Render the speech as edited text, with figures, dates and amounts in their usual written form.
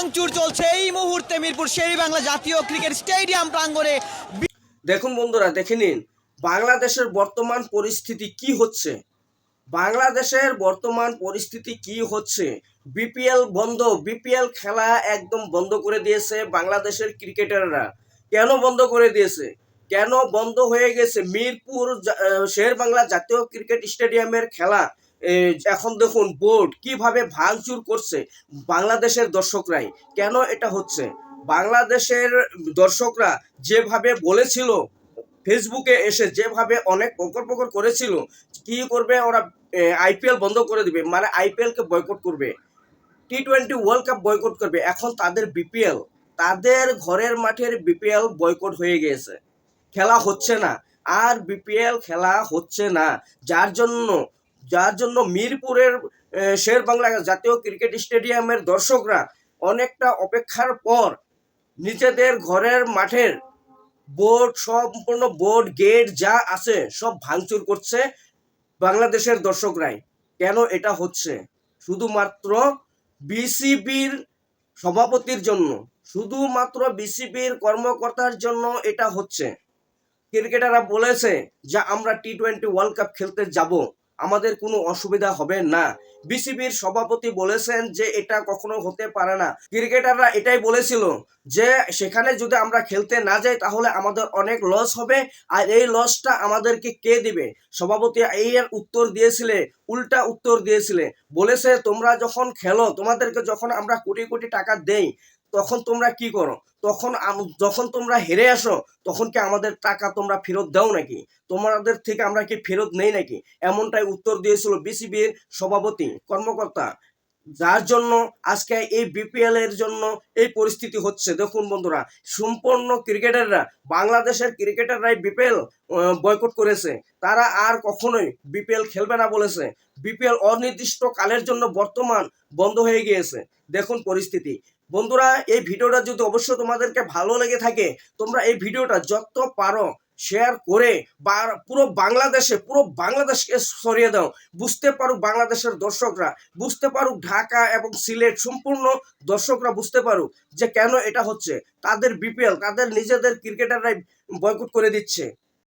ভাঙচুর চলছে এই মুহূর্তে মিরপুর শেরেবাংলা জাতীয় ক্রিকেট স্টেডিয়াম প্রাঙ্গণে। দেখুন বন্ধুরা, দেখে নিন বাংলাদেশের বর্তমান পরিস্থিতি কি হচ্ছে। বাংলাদেশের বর্তমান পরিস্থিতি কি হচ্ছে। বিপিএল বন্ধ, বিপিএল খেলা একদম বন্ধ করে দিয়েছে বাংলাদেশের ক্রিকেটাররা। কেন বন্ধ করে দিয়েছে, কেন বন্ধ হয়ে গেছে মিরপুর শেরেবাংলা জাতীয় ক্রিকেট স্টেডিয়ামের খেলা? এখন দেখুন বোর্ড কিভাবে ভাঙচুর করছে বাংলাদেশের দর্শকরাই। কেন এটা হচ্ছে? বাংলাদেশের দর্শকরা যেভাবে বলেছিল, ফেসবুকে এসে যেভাবে অনেক প্রকল্প করেছিল, কি করবে ওরা, আইপিএল বন্ধ করে দিবে, মানে আইপিএলকে বয়কট করবে, টি-20 ওয়ার্ল্ড কাপ বয়কট করবে। এখন তাদের বিপিএল, তাদের ঘরের মাঠের বিপিএল বয়কট হয়ে গিয়েছে, খেলা হচ্ছে না, আর বিপিএল খেলা হচ্ছে না। যার জন্য মিরপুরের শেরেবাংলা জাতীয় ক্রিকেট স্টেডিয়ামের দর্শকরা অনেকটা অপেক্ষার পর নিজেদের ঘরের মাঠের বোর্ড, সম্পূর্ণ বোর্ড গেট যা আছে সব ভাঙচুর করছে বাংলাদেশের দর্শকরাই। কেন এটা হচ্ছে? শুধুমাত্র বিসিবির সভাপতির জন্য, শুধুমাত্র বিসিবির কর্মকর্তার জন্য এটা হচ্ছে। ক্রিকেটাররা বলেছে যে আমরা টি-20 ওয়ার্ল্ড কাপ খেলতে যাব, আমাদের কোনো অসুবিধা হবে না। বিসিবির সভাপতি বলেছেন যে এটা কখনো হতে পারে না। ক্রিকেটাররা এটাই বলেছিল যে সেখানে যদি আমরা খেলতে না যাই তাহলে আমাদের অনেক লস হবে, আর এই লসটা আমাদেরকে কে দিবে? সভাপতি এই এর উত্তর দিয়েছিলে, উল্টা উত্তর দিয়েছিলে, বলেছে তোমরা যখন খেলো, তোমাদেরকে যখন আমরা কোটি কোটি টাকা দেই, তখন তোমরা কি করো? যখন তোমরা হেরে আসো তখন কি আমাদের টাকা তোমরা ফেরত দাও নাকি? তোমাদের থেকে আমরা কি ফেরত নেই নাকি? এমনটাই উত্তর দিয়েছিল বিসিবির সভাপতি কর্মকর্তা। যার জন্য আজকে এই বিপিএল এর জন্য এই পরিস্থিতি হচ্ছে। দেখুন বন্ধুরা, সম্পূর্ণ ক্রিকেটাররা, বাংলাদেশের ক্রিকেটাররাই বিপিএল বয়কট করেছে। তারা আর কখনোই বিপিএল খেলবে না বলেছে। বিপিএল অনির্দিষ্ট কালের জন্য বর্তমান বন্ধ হয়ে গিয়েছে। দেখুন পরিস্থিতি। বন্ধুরা, এই ভিডিওটা যদি অবশ্যই তোমাদেরকে ভালো লেগে থাকে, তোমরা এই ভিডিওটা যত পারো শেয়ার করে পুরো বাংলাদেশকে ছড়িয়ে দাও। বুঝতে পারুক বাংলাদেশের দর্শকরা, বুঝতে পারুক ঢাকা এবং সিলেট সম্পূর্ণ দর্শকরা বুঝতে পারুক যে কেন এটা হচ্ছে। তাদের বিপিএল, তাদের নিজেদের ক্রিকেটাররাই বয়কট করে দিচ্ছে।